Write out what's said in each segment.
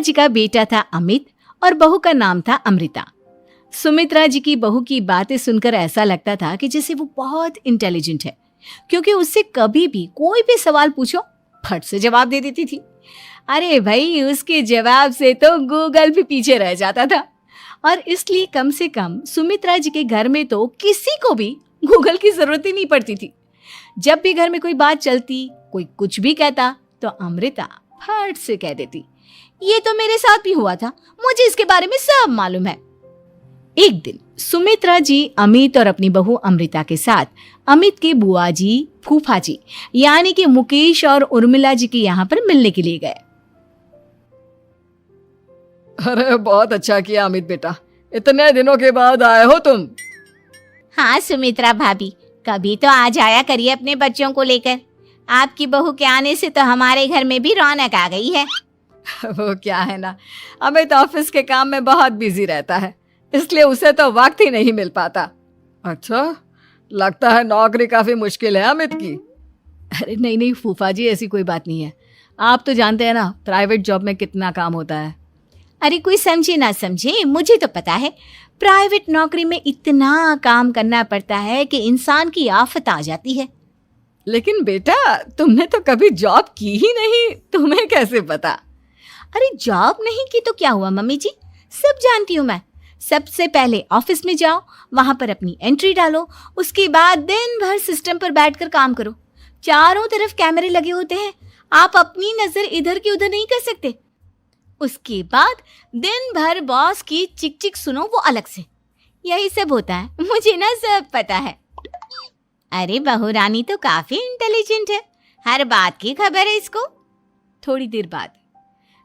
जी का बेटा था अमित और बहू का नाम था अमृता। सुमित्रा जी की बहू की बातें सुनकर ऐसा लगता था कि जैसे वो बहुत इंटेलिजेंट है, क्योंकि उससे कभी भी कोई भी सवाल पूछो फट से जवाब दे देती थी। अरे भाई, उसके जवाब से तो गूगल भी पीछे रह जाता था। और इसलिए कम से कम सुमित्रा जी के घर में तो किसी को भी गूगल की जरूरत ही नहीं पड़ती थी। जब भी घर में कोई बात चलती, कोई कुछ भी कहता, तो अमृता फट से कह देती, ये तो मेरे साथ भी हुआ था, मुझे इसके बारे में सब मालूम है। एक दिन सुमित्रा जी अमित और अपनी बहू अमृता के साथ अमित के बुआ जी, फूफा जी यानी कि मुकेश और उर्मिला जी के यहाँ पर मिलने के लिए गए। अरे बहुत अच्छा किया अमित बेटा, इतने दिनों के बाद आए हो तुम। हाँ सुमित्रा भाभी, कभी तो आ जाया करिए अपने बच्चों को लेकर। आपकी बहू के आने से तो हमारे घर में भी रौनक आ गई है। वो क्या है ना, अमित ऑफिस के काम में बहुत बिजी रहता है, इसलिए उसे तो वक्त ही नहीं मिल पाता। अच्छा, लगता है नौकरी काफी मुश्किल है अमित की। अरे नहीं नहीं फूफा जी, ऐसी कोई बात नहीं है। आप तो जानते हैं ना प्राइवेट जॉब में कितना काम होता है। अरे कोई समझे ना समझे, मुझे तो पता है प्राइवेट नौकरी में इतना काम करना पड़ता है कि इंसान की आफत आ जाती है। लेकिन बेटा, तुमने तो कभी जॉब की ही नहीं, तुम्हें कैसे पता? अरे जॉब नहीं की तो क्या हुआ मम्मी जी, सब जानती हूँ मैं। सबसे पहले ऑफिस में जाओ, वहां पर अपनी एंट्री डालो, उसके बाद दिन भर सिस्टम पर बैठकर काम करो। चारों तरफ कैमरे लगे होते हैं, आप अपनी नजर इधर की उधर नहीं कर सकते। उसके बाद दिन भर बॉस की चिक चिक सुनो, वो अलग से। यही सब होता है, मुझे ना सब पता है। अरे बहू रानी तो काफी इंटेलिजेंट है, हर बात की खबर है इसको। थोड़ी देर बाद,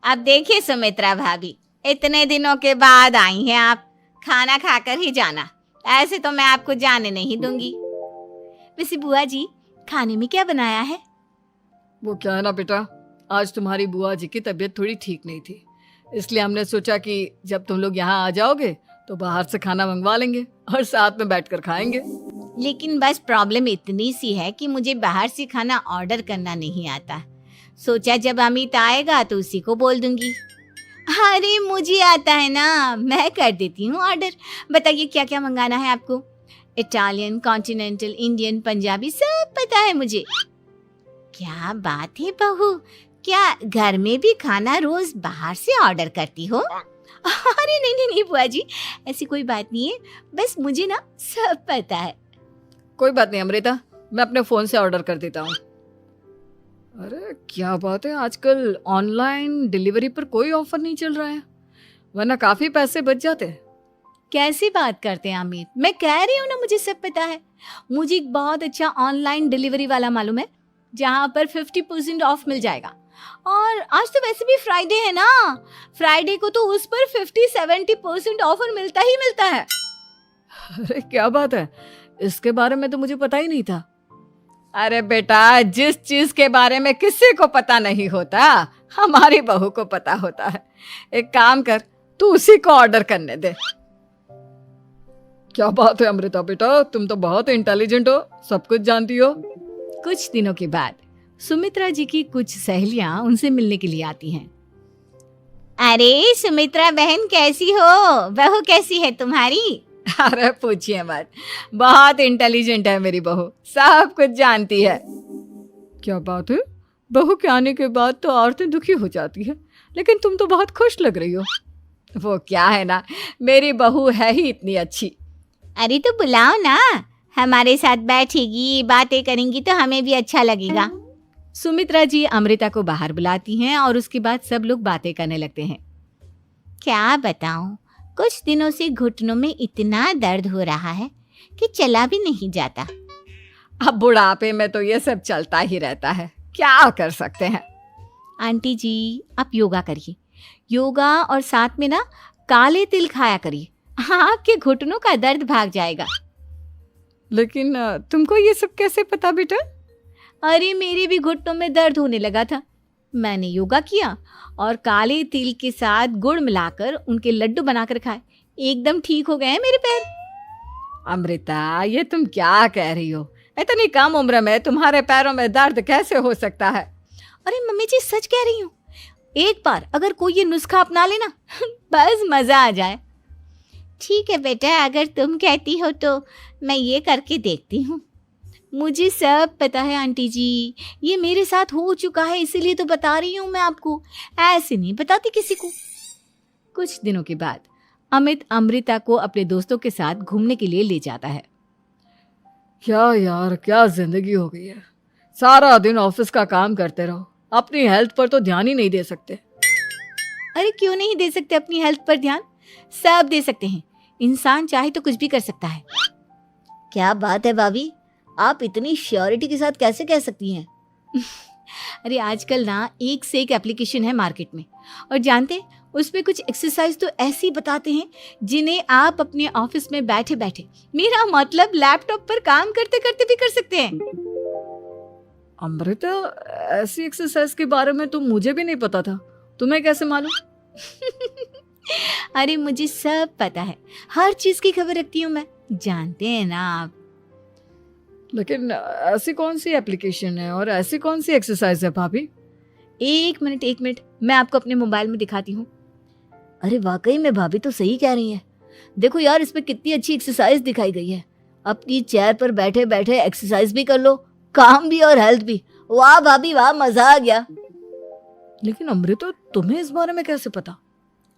अब देखिए सुमित्रा भाभी, इतने दिनों के बाद आई हैं आप, खाना खाकर ही जाना, ऐसे तो मैं आपको जाने नहीं दूंगी। वैसे बुआ जी, खाने में क्या बनाया है? वो क्या है ना बेटा, आज तुम्हारी बुआ जी की तबीयत थोड़ी ठीक नहीं थी, इसलिए हमने सोचा कि जब तुम लोग यहाँ आ जाओगे तो बाहर से खाना मंगवा लेंगे और साथ में बैठकर खाएंगे। लेकिन बस प्रॉब्लम इतनी सी है कि मुझे बाहर से खाना ऑर्डर करना नहीं आता। सोचा जब अमित आएगा तो उसी को बोल दूंगी। अरे मुझे आता है ना, मैं कर देती हूँ ऑर्डर। बताइए क्या क्या मंगाना है आपको? इटालियन, कॉन्टिनेंटल, इंडियन, पंजाबी, सब पता है मुझे। क्या बात है बहू, क्या घर में भी खाना रोज बाहर से ऑर्डर करती हो? अरे नहीं नहीं बुआ जी, ऐसी कोई बात नहीं है, बस मुझे ना सब पता है। कोई बात नहीं अमृता, मैं अपने फोन से ऑर्डर कर देता हूँ। अरे क्या बात है, आजकल ऑनलाइन डिलीवरी पर कोई ऑफर नहीं चल रहा है, वरना काफी पैसे बच जाते। कैसी बात करते हैं अमित, मैं कह रही हूँ ना मुझे सब पता है। मुझे एक बहुत अच्छा ऑनलाइन डिलीवरी वाला मालूम है, जहाँ पर 50% ऑफ मिल जाएगा। और आज तो वैसे भी फ्राइडे है ना, फ्राइडे को तो उस पर 50-70% ऑफर मिलता ही मिलता है। अरे क्या बात है, इसके बारे में तो मुझे पता ही नहीं था। अरे बेटा, जिस चीज के बारे में किसी को पता नहीं होता, हमारी बहू को पता होता है। एक काम कर, तू उसी को ऑर्डर करने दे। क्या बात है अमृता बेटा, तुम तो बहुत इंटेलिजेंट हो, सब कुछ जानती हो। कुछ दिनों के बाद सुमित्रा जी की कुछ सहेलियां उनसे मिलने के लिए आती हैं। अरे सुमित्रा बहन कैसी हो, बहू कैसी है तुम्हारी? अरे पूछिए मत, बहुत इंटेलिजेंट है मेरी बहू, सब कुछ जानती है। क्या बात है, बहू के आने के बाद तो औरतें दुखी हो जाती है, लेकिन तुम तो बहुत खुश लग रही हो। वो क्या है ना, मेरी बहू है ही इतनी अच्छी। अरे तो बुलाओ ना, हमारे साथ बैठेगी, बातें करेंगी तो हमें भी अच्छा लगेगा। सुमित्रा जी अमृता को बाहर बुलाती हैं और उसके बाद सब लोग बातें करने लगते हैं। क्या बताऊं, कुछ दिनों से घुटनों में इतना दर्द हो रहा है कि चला भी नहीं जाता। अब बुढ़ापे में तो ये सब चलता ही रहता है, क्या कर सकते हैं। आंटी जी, आप योगा करिए, योगा और साथ में ना काले तिल खाया करिए, आपके घुटनों का दर्द भाग जाएगा। लेकिन तुमको ये सब कैसे पता बेटा? अरे मेरे भी घुटनों में दर्द होने लगा था, मैंने योगा किया और काले तिल के साथ गुड़ मिलाकर उनके लड्डू बनाकर खाए, एकदम ठीक हो गए हैं मेरे पैर। अमृता, ये तुम क्या कह रही हो? इतनी कम उम्र में तुम्हारे पैरों में दर्द कैसे हो सकता है? अरे मम्मी जी, सच कह रही हूँ, एक बार अगर कोई ये नुस्खा अपना लेना बस मजा आ जाए। ठीक है बेटा, अगर तुम कहती हो तो मैं ये करके देखती हूँ। मुझे सब पता है आंटी जी, ये मेरे साथ हो चुका है, इसीलिए तो बता रही हूँ मैं आपको, ऐसे नहीं बताती किसी को। कुछ दिनों के बाद अमित अमृता को अपने दोस्तों के साथ घूमने के लिए ले जाता है। क्या यार, क्या जिंदगी हो गई है। सारा दिन ऑफिस का काम करते रहो, अपनी हेल्थ पर तो ध्यान ही नहीं दे सकते। अरे क्यों नहीं दे सकते अपनी हेल्थ पर ध्यान, सब दे सकते हैं। इंसान चाहे तो कुछ भी कर सकता है। क्या बात है भाभी, आप इतनी श्योरिटी के साथ कैसे कह सकती हैं? अरे आजकल ना एक से एक एप्लीकेशन है मार्केट में, और जानते हैं उसमें कुछ एक्सरसाइज तो ऐसी बताते हैं जिन्हें आप अपने ऑफिस में बैठे बैठे, मेरा मतलब लैपटॉप पर काम करते करते भी कर सकते हैं। अमृता, ऐसी एक्सरसाइज के बारे में तो मुझे भी नहीं पता था, तुम्हें कैसे मालूम? अरे मुझे सब पता है, हर चीज की खबर रखती हूँ मैं, जानते हैं ना आप। लेकिन ऐसी कौन सी एप्लीकेशन है और ऐसी कौन सी एक्सरसाइज है भाभी? एक मिनट, मैं आपको अपने मोबाइल में दिखाती हूँ। अरे वाकई में भाभी तो सही कह रही हैं। देखो यार, इसमें कितनी अच्छी एक्सरसाइज दिखाई गई है। अपनी चेयर पर बैठे बैठे एक्सरसाइज भी कर लो, काम भी और हेल्थ भी। वाह भाभी वाह, मजा आ गया। लेकिन अमृता, तुम्हें इस बारे में कैसे पता?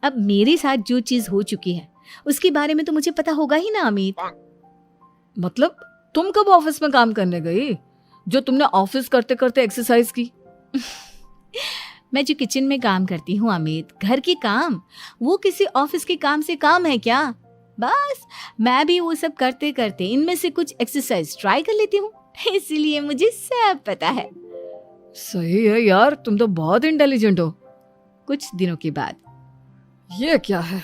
अब मेरे साथ जो चीज हो चुकी है उसके बारे में तो मुझे पता होगा ही ना अमित। मतलब तुम कब ऑफिस में काम करने गई जो तुमने ऑफिस करते करते एक्सरसाइज की? मैं जो किचन में काम करती हूँ अमित, घर के काम, वो किसी ऑफिस के काम से काम है क्या? बस मैं भी वो सब करते करते इनमें से कुछ एक्सरसाइज ट्राई कर लेती हूँ, इसीलिए मुझे सब पता है। सही है यार, तुम तो बहुत इंटेलिजेंट हो। कुछ दिनों के बाद, ये क्या है?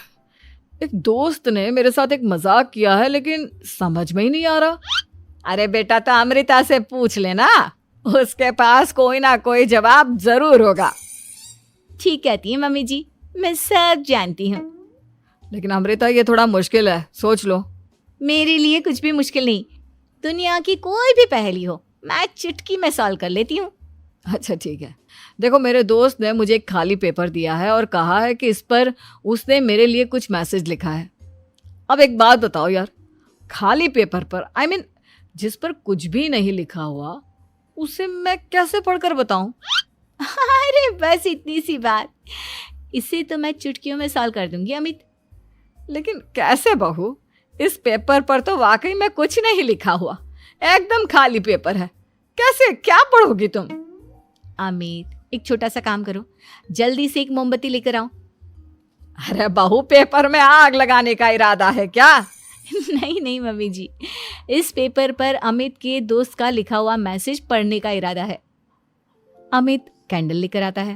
एक दोस्त ने मेरे साथ एक मजाक किया है, लेकिन समझ में ही नहीं आ रहा। अरे बेटा, तो अमृता से पूछ लेना, उसके पास कोई ना कोई जवाब जरूर होगा। ठीक कहती है मम्मी जी, मैं सब जानती हूँ। लेकिन अमृता, ये थोड़ा मुश्किल है, सोच लो। मेरे लिए कुछ भी मुश्किल नहीं, दुनिया की कोई भी पहेली हो मैं चुटकी में सॉल्व कर लेती हूँ। अच्छा ठीक है, देखो मेरे दोस्त ने मुझे एक खाली पेपर दिया है और कहा है कि इस पर उसने मेरे लिए कुछ मैसेज लिखा है। अब एक बात बताओ यार, खाली पेपर पर, I mean, जिस पर कुछ भी नहीं लिखा हुआ, उसे मैं कैसे पढ़कर बताऊं? अरे बस इतनी सी बात, इसे तो मैं चुटकियों में सॉल्व कर दूंगी अमित। लेकिन कैसे बहू? इस पेपर पर तो वाकई में कुछ नहीं लिखा हुआ, एकदम खाली पेपर है, कैसे, क्या पढ़ोगी तुम? अमित, एक छोटा सा काम करो, जल्दी से एक मोमबत्ती लेकर आओ। अरे बहू, पेपर में आग लगाने का इरादा है क्या? नहीं मम्मी जी, इस पेपर पर अमित के दोस्त का लिखा हुआ मैसेज पढ़ने का इरादा है। अमित कैंडल लेकर आता है।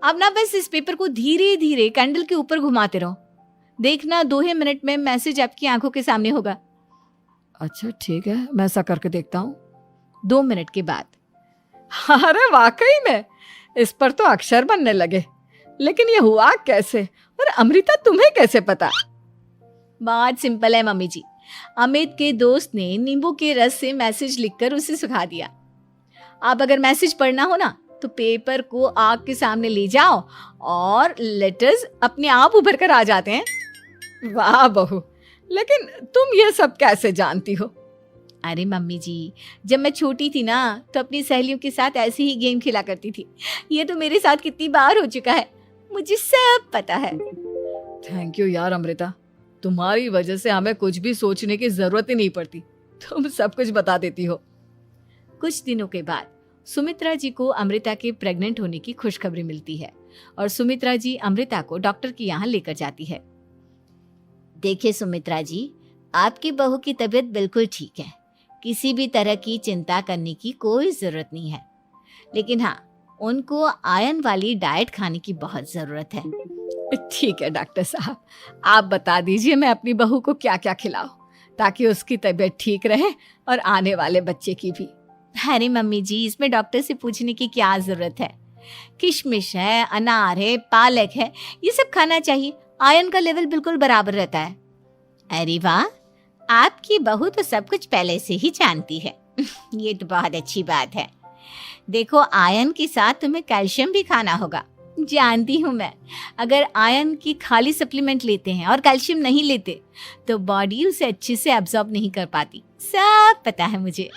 अब ना बस इस पेपर को धीरे धीरे कैंडल के ऊपर घुमाते रहो, देखना 2 ही मिनट में मैसेज आपकी आंखों के सामने होगा। अच्छा ठीक है, मैं ऐसा करके देखता हूँ। 2 मिनट के बाद, अरे वाकई में इस पर तो अक्षर बनने लगे, लेकिन ये हुआ कैसे? और अमृता, तुम्हें कैसे पता? बात सिंपल है मम्मी जी, अमित के दोस्त ने नींबू के रस से मैसेज लिखकर उसे सुखा दिया। अब अगर मैसेज पढ़ना हो ना तो पेपर को आग के सामने ले जाओ और लेटर्स अपने आप उभर कर आ जाते हैं। वाह बहू, लेकिन तुम ये सब कैसे जानती हो? अरे मम्मी जी, जब मैं छोटी थी ना तो अपनी सहेलियों के साथ ऐसे ही गेम खेला करती थी। ये तो मेरे साथ कितनी बार हो चुका है, मुझे सब पता है। थैंक यू यार अमृता, तुम्हारी वजह से हमें कुछ भी सोचने की जरूरत ही नहीं पड़ती, तुम सब कुछ बता देती हो। कुछ दिनों के बाद सुमित्रा जी को अमृता के प्रेग्नेंट होने की खुशखबरी मिलती है और सुमित्रा जी अमृता को डॉक्टर के यहाँ लेकर जाती है। देखिए सुमित्रा जी, आपकी बहू की तबीयत बिल्कुल ठीक है, किसी भी तरह की चिंता करने की कोई जरूरत नहीं है। लेकिन हाँ, उनको आयरन वाली डाइट खाने की बहुत जरूरत है। ठीक है डॉक्टर साहब, आप बता दीजिए मैं अपनी बहू को क्या क्या खिलाऊं ताकि उसकी तबीयत ठीक रहे और आने वाले बच्चे की भी। अरे मम्मी जी, इसमें डॉक्टर से पूछने की क्या जरूरत है, किशमिश है, अनार है, पालक है, ये सब खाना चाहिए, आयरन का लेवल बिल्कुल बराबर रहता है। अरे वाह, आपकी बहू तो सब कुछ पहले से ही जानती है। ये तो बहुत अच्छी बात है। देखो, आयरन के साथ तुम्हें कैल्शियम भी खाना होगा। जानती हूँ मैं, अगर आयरन की खाली सप्लीमेंट लेते हैं और कैल्शियम नहीं लेते तो बॉडी उसे अच्छे से एब्जॉर्ब नहीं कर पाती। सब पता है मुझे।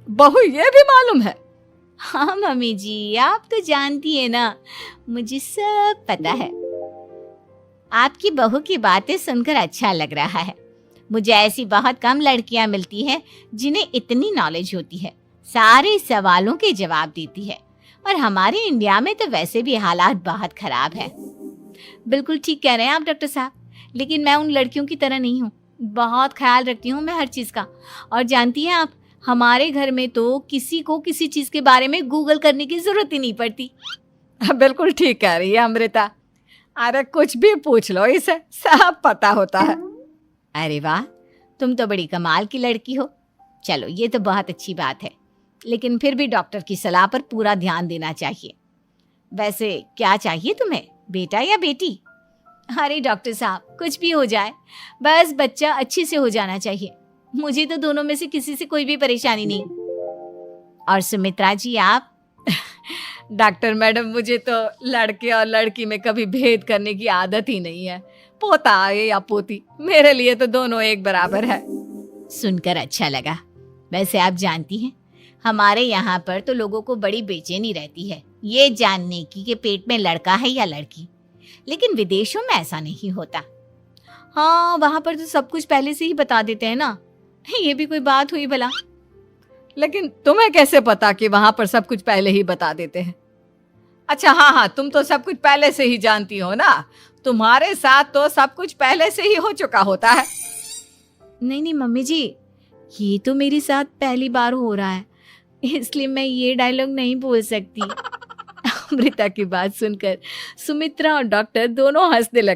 बहू ये भी मालूम है? हाँ मम्मी जी, आप तो जानती है ना, मुझे सब पता है। आपकी बहू की बातें सुनकर अच्छा लग रहा है। मुझे ऐसी बहुत कम लड़कियां मिलती हैं जिन्हें इतनी नॉलेज होती है, सारे सवालों के जवाब देती है। और हमारे इंडिया में तो वैसे भी हालात बहुत खराब है। बिल्कुल ठीक कह रहे हैं आप डॉक्टर साहब, लेकिन मैं उन लड़कियों की तरह नहीं हूँ। बहुत ख्याल रखती हूँ मैं हर चीज़ का। और जानती हैं आप, हमारे घर में तो किसी को किसी चीज़ के बारे में गूगल करने की ज़रूरत ही नहीं पड़ती। बिल्कुल ठीक कह रही है अमृता। अरे कुछ भी पूछ लो, इसे सब पता होता है। अरे वाह, तुम तो बड़ी कमाल की लड़की हो। चलो, ये तो बहुत अच्छी बात है, लेकिन फिर भी डॉक्टर की सलाह पर पूरा ध्यान देना चाहिए। वैसे क्या चाहिए तुम्हें, बेटा या बेटी? अरे डॉक्टर साहब, कुछ भी हो जाए, बस बच्चा अच्छे से हो जाना चाहिए। मुझे तो दोनों में से किसी से कोई भी परेशानी नहीं। और सुमित्रा जी, आप? डॉक्टर मैडम, मुझे तो लड़के और लड़की में कभी भेद करने की आदत ही नहीं है। पोता आए या पोती, मेरे लिए तो दोनों एक बराबर है। सुनकर अच्छा लगा। वैसे आप जानती हैं, हमारे यहाँ पर तो लोगों को बड़ी बेचैनी रहती है ये जानने की कि पेट में लड़का है या लड़की, लेकिन विदेशों में ऐसा नहीं होता। हाँ, वहाँ पर तो सब कुछ पहले से ही बता देते हैं ना। ये भी कोई बात हुई भला? लेकिन तुम्हें कैसे पता कि वहां पर सब कुछ पहले ही बता देते हैं? अच्छा हाँ, तुम तो सब कुछ पहले से ही जानती हो ना। तुम्हारे साथ तो सब कुछ पहले से ही हो चुका होता है। नहीं मम्मी जी, ये तो मेरे साथ पहली बार हो रहा है, इसलिए मैं ये डायलॉग नहीं बोल सकती। अमृता की बात सुनकर सुमित्रा और डॉक्टर दोनों हंसने लगते।